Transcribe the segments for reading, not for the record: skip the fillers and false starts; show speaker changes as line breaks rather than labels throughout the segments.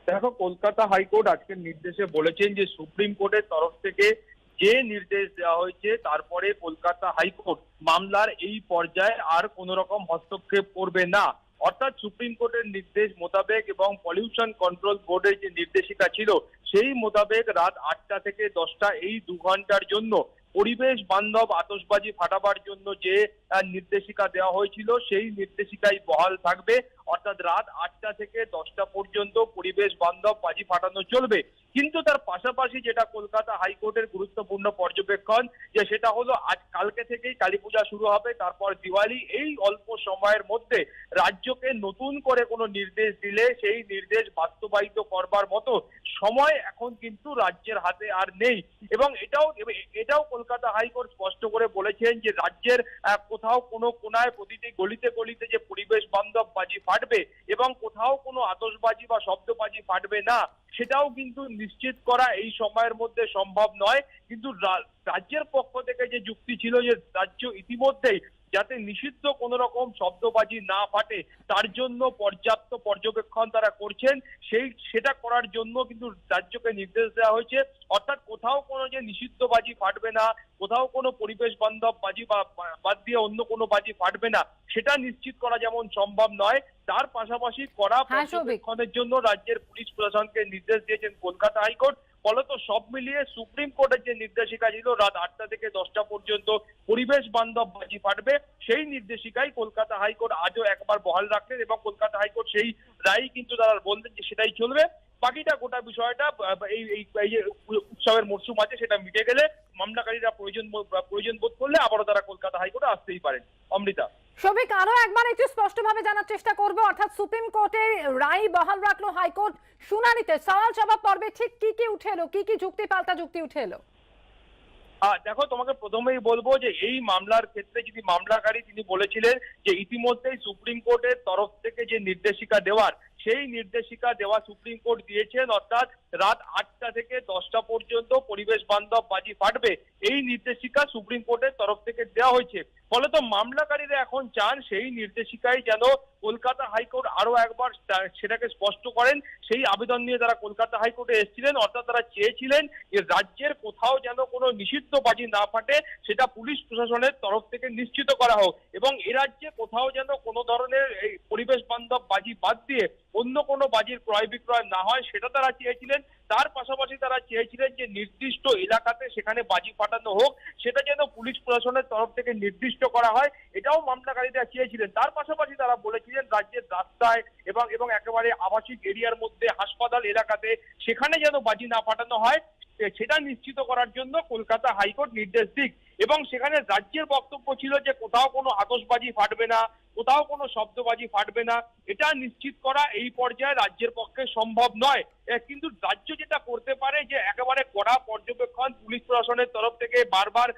দেখো, কলকাতা হাইকোর্ট আজকের নির্দেশে বলেছেন যে সুপ্রিম কোর্টের তরফ থেকে যে নির্দেশ দেওয়া হয়েছে তারপরে কলকাতা হাইকোর্ট মামলার এই পর্যায়ে আর কোন রকম হস্তক্ষেপ করবে না। অর্থাৎ সুপ্রিম কোর্টের নির্দেশ মোতাবেক এবং পলিউশন কন্ট্রোল বোর্ডের যে নির্দেশিকা ছিল সেই মোতাবেক রাত 8টা থেকে 10টা এই 2 ঘন্টার জন্য পরিবেশ বান্ধব আতশবাজি ফাটাবার জন্য যে নির্দেশিকা দেওয়া হয়েছিল সেই নির্দেশিকাই বহাল থাকবে। অর্থাৎ রাত 8টা থেকে 10টা পর্যন্ত পরিবেশ বান্ধব বাজি ফাটানো চলবে। কিন্তু তার পাশাপাশি যেটা কলকাতা হাইকোর্টের গুরুত্বপূর্ণ পর্যবেক্ষণ যে সেটা হলো আজ কালকে থেকেই কালী পূজা শুরু হবে, তারপর দিওয়ালি, এই অল্প সময়ের মধ্যে রাজ্যকে নতুন করে কোনো নির্দেশ দিলে সেই নির্দেশ বাস্তবায়িত করবার মতো সময় এখন কিন্তু রাজ্যের হাতে আর নেই। এবং এটাও কলকাতা হাইকোর্ট স্পষ্ট করে বলেছেন যে রাজ্যের কোথাও কোনো কোনায় প্রতিটি গলিতে গলিতে যে পরিবেশ বান্ধব বাজি ফাটবে এবং কোথাও কোনো আতশবাজি বা শব্দবাজি ফাটবে না সেটাও কিন্তু নিশ্চিত করা এই সময়ের মধ্যে সম্ভব নয়। কিন্তু রাজ্যের পক্ষ থেকে যে যুক্তি ছিল যে রাজ্য ইতিমধ্যেই যাতে নিষিদ্ধ কোন রকম শব্দবাজি না ফাটে তার জন্য পর্যাপ্ত পর্যবেক্ষণ তারা করছেন, সেটা করার জন্য কিন্তু রাজ্যকে নির্দেশ দেওয়া হয়েছে। অর্থাৎ কোথাও কোনো যে নিষিদ্ধ বাজি ফাটবে না, কোথাও কোনো পরিবেশ বান্ধব বাজি বা বাদ দিয়ে অন্য কোনো বাজি ফাটবে না সেটা নিশ্চিত করা যেমন সম্ভব নয়, তার পাশাপাশি কড়া পর্যবেক্ষণের জন্য রাজ্যের পুলিশ প্রশাসনকে নির্দেশ দিয়েছেন কলকাতা হাইকোর্ট। ফলত সব মিলিয়ে সুপ্রিম কোর্টের যে নির্দেশিকা ছিল রাত 8টা থেকে 10টা পর্যন্ত পরিবেশ বান্ধব বাজি ফাটবে, সেই নির্দেশিকাই কলকাতা হাইকোর্ট আজও একবার বহাল রাখলেন এবং কলকাতা হাইকোর্ট সেই রায় কিন্তু তারা বললেন যে সেটাই চলবে। বাকিটা গোটা বিষয়টা এই যে উৎসবের মরশুম আছে সেটা মিটে গেলে মামলাকারীরা প্রয়োজন বোধ করলে আবারও তারা কলকাতা হাইকোর্টে আসতেই পারেন। অমৃতা।
শফিক, আরো একবার একটু স্পষ্টভাবে জানার চেষ্টা করবো, অর্থাৎ সুপ্রিম কোর্টের রায় বহাল রাখলো হাইকোর্ট, শুনানিতে সওয়াল জবাব পর্বে ঠিক কি কি উঠে এলো, কি কি যুক্তি পাল্টা যুক্তি উঠে এলো?
দেখো, তোমাকে প্রথমেই বলবো যে এই মামলার ক্ষেত্রে যদি মামলাকারী তিনি বলেছিলেন যে ইতিমধ্যেই সুপ্রিম কোর্টের তরফ থেকে যে নির্দেশিকা দেওয়ার সেই নির্দেশিকা দেওয়া সুপ্রিম কোর্ট দিয়েছেন, অর্থাৎ রাত 8টা থেকে 10টা পর্যন্ত পরিবেশ বান্ধব বাজি ফাটবে, এই নির্দেশিকা সুপ্রিম কোর্টের তরফ থেকে দেওয়া হয়েছে। ফলত মামলাকারীরা এখন চান সেই নির্দেশিকায় যেন কলকাতা হাইকোর্ট আরো একবার সেটাকে স্পষ্ট করেন। সেই আবেদন নিয়ে তারা কলকাতা হাইকোর্টে এসেছিলেন। অর্থাৎ তারা চেয়েছিলেন যে রাজ্যের কোথাও যেন কোনো নিষিদ্ধ বাজি না ফাটে সেটা পুলিশ প্রশাসনের তরফ থেকে নিশ্চিত করা হোক এবং এ রাজ্যে কোথাও যেন কোনো ধরনের এই পরিবেশ বান্ধব বাজি বাদ দিয়ে অন্য কোনো বাজির ক্রয় বিক্রয় না হয় সেটা তারা চেয়েছিলেন। তার পাশাপাশি তারা চেয়েছিলেন যে নির্দিষ্ট এলাকাতে সেখানে বাজি ফাটানো হোক সেটা যেন পুলিশ প্রশাসনের তরফ থেকে নির্দিষ্ট করা হয়, এটাও মামলাকারীরা চেয়েছিলেন। তার পাশাপাশি তারা বলেছিলেন রাজ্যের রাস্তায় এবং একেবারে আবাসিক এরিয়ার মধ্যে হাসপাতাল এলাকাতে সেখানে যেন বাজি না ফাটানো হয় সেটা নিশ্চিত করার জন্য কলকাতা হাইকোর্ট নির্দেশ দিক। এবং সেখানে রাজ্যের বক্তব্য ছিল যে কোথাও কোনো আতশবাজি ফাটবে না, কোথাও কোনো শব্দবাজি ফাটবে না, এটা নিশ্চিত করা এই পর্যায়ে রাজ্যের পক্ষে সম্ভব নয়। কিন্তু রাজ্য যেটা করতে পারে যে একেবারে কড়া পর্যবেক্ষণ পুলিশ প্রশাসনের তরফ থেকে বারবার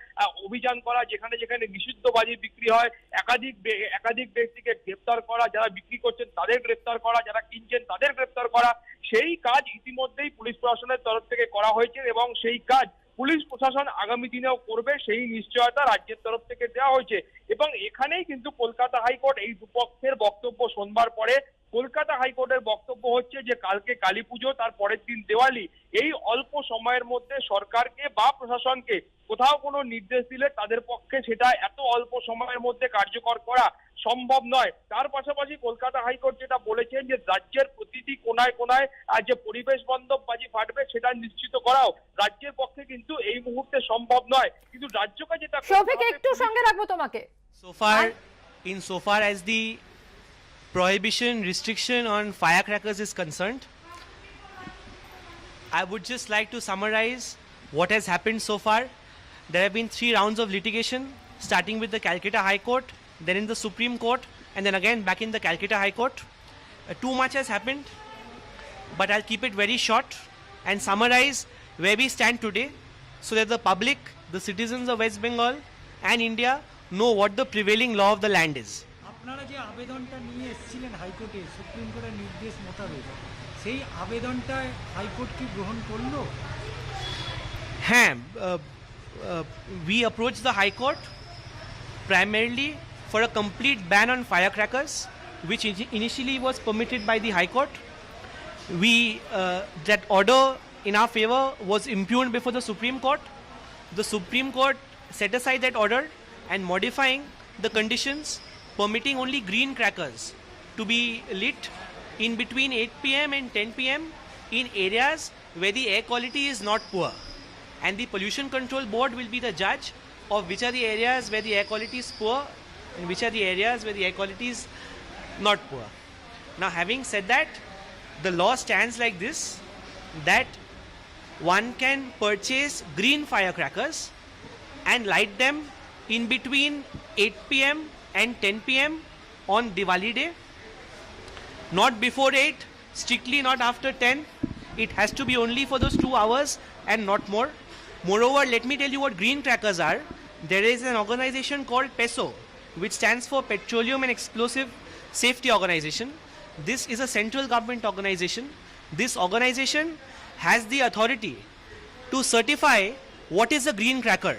অভিযান করা, যেখানে যেখানে নিষিদ্ধ বাজি বিক্রি হয় একাধিক ব্যক্তিকে গ্রেপ্তার করা, যারা বিক্রি করছেন তাদের গ্রেপ্তার করা, যারা কিনছেন তাদের গ্রেপ্তার করা, সেই কাজ ইতিমধ্যেই পুলিশ প্রশাসনের তরফ থেকে করা হয়েছে এবং সেই কাজ পুলিশ প্রশাসন আগামী দিনেও করবে সেই নিশ্চয়তা রাজ্যের তরফ থেকে দেওয়া হয়েছে। এবং এখানেই কিন্তু কলকাতা হাইকোর্ট এই দুপক্ষের বক্তব্য শোনবার পরে কলকাতা হাইকোর্টের বক্তব্য হচ্ছে যে কালকে কালী পুজো, তার পরের দিন দেওয়ালি, এই অল্প সময়ের মধ্যে সরকারকে বা প্রশাসনকে কোথাও কোনো নির্দেশ দিলে তাদের পক্ষে সেটা এত অল্প সময়ের মধ্যে কার্যকর করা সম্ভব নয়। তার পাশাপাশি কলকাতা হাইকোর্ট যেটা বলেছেন যে রাজ্যের প্রতিটি কোনায় কোনায় যে পরিবেশ বান্ধব বাজি ফাটবে সেটা নিশ্চিত করাও রাজ্যের পক্ষে কিন্তু এই মুহূর্তে সম্ভব নয়। কিন্তু রাজ্যকে যেটা
শফিক, একটু সঙ্গে রাখবো তোমাকে।
So far as the prohibition restriction on firecrackers is concerned, I would just like to summarize what has happened so far. There have been 3 rounds of litigation, starting with the Calcutta High Court, then in the Supreme Court, and then again back in the Calcutta High Court. Too much has happened, but I'll keep it very short and summarize where we stand today so that the public, the citizens of West Bengal and India know what the prevailing law of the land is.
আপনারা যে আবেদনটা নিয়ে এসেছিলেন হাইকোর্টে supreme কোর্টের নির্দেশ মোতাবেক, সেই আবেদনটা হাইকোর্ট কি গ্রহণ করলো?
হ্যাঁ, we approached the High Court primarily for a complete ban on firecrackers, which initially was permitted by the High Court. that order in our favor was impugned before the Supreme Court. The Supreme Court set aside that order and modifying the conditions, permitting only green crackers to be lit in between 8 p.m. and 10 p.m. in areas where the air quality is not poor. And the Pollution Control Board will be the judge of which are the areas where the air quality is poor and which are the areas where the air quality is not poor. Now, having said that, the law stands like this, that one can purchase green firecrackers and light them in between 8 p.m. and 10 p.m. on Diwali day. Not before 8, strictly not after 10. It has to be only for those 2 hours and not more. Moreover, let me tell you what green crackers are. There is an organization called PESO, which stands for Petroleum and Explosive Safety Organization. This is a central government organization. This organization has the authority to certify what is a green cracker.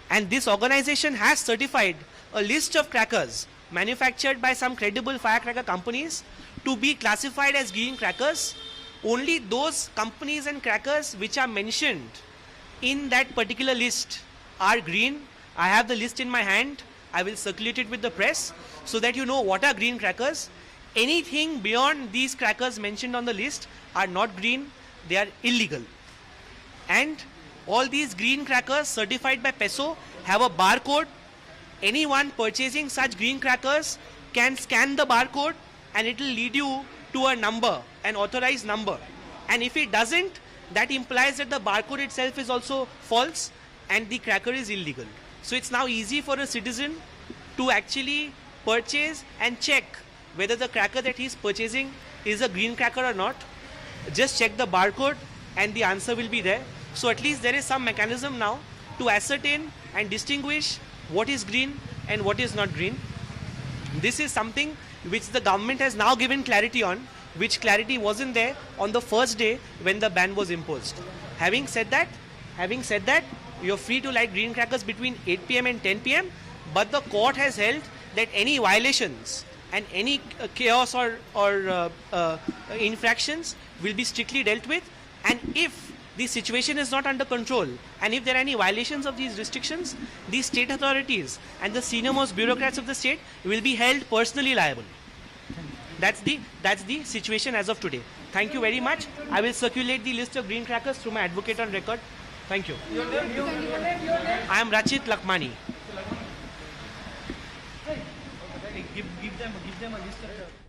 And this organization has certified a list of crackers manufactured by some credible firecracker companies to be classified as green crackers. Only those companies and crackers which are mentioned in that particular list are green. I have the list in my hand. I will circulate it with the press so that you know what are green crackers. Anything beyond these crackers mentioned on the list are not green, they are illegal. And all these green crackers certified by PESO have a barcode. Anyone purchasing such green crackers can scan the barcode and it will lead you to a number, an authorized number. And if it doesn't, that implies that the barcode itself is also false and the cracker is illegal. So it's now easy for a citizen to actually purchase and check whether the cracker that he's purchasing is a green cracker or not. Just check the barcode and the answer will be there. So at least there is some mechanism now to ascertain and distinguish what is green and what is not green. This is something which the government has now given clarity on, which clarity wasn't there on the first day when the ban was imposed. Having said that, you're free to light green crackers between 8 p.m. and 10 p.m. But the court has held that any violations and any chaos or infractions will be strictly dealt with. And if the situation is not under control and if there are any violations of these restrictions, the state authorities and the senior most bureaucrats of the state will be held personally liable. That's the situation as of today. Thank you very much. I will circulate the list of green crackers through my advocate on record. Thank you. I am Rachit Lakmani. Give them a list of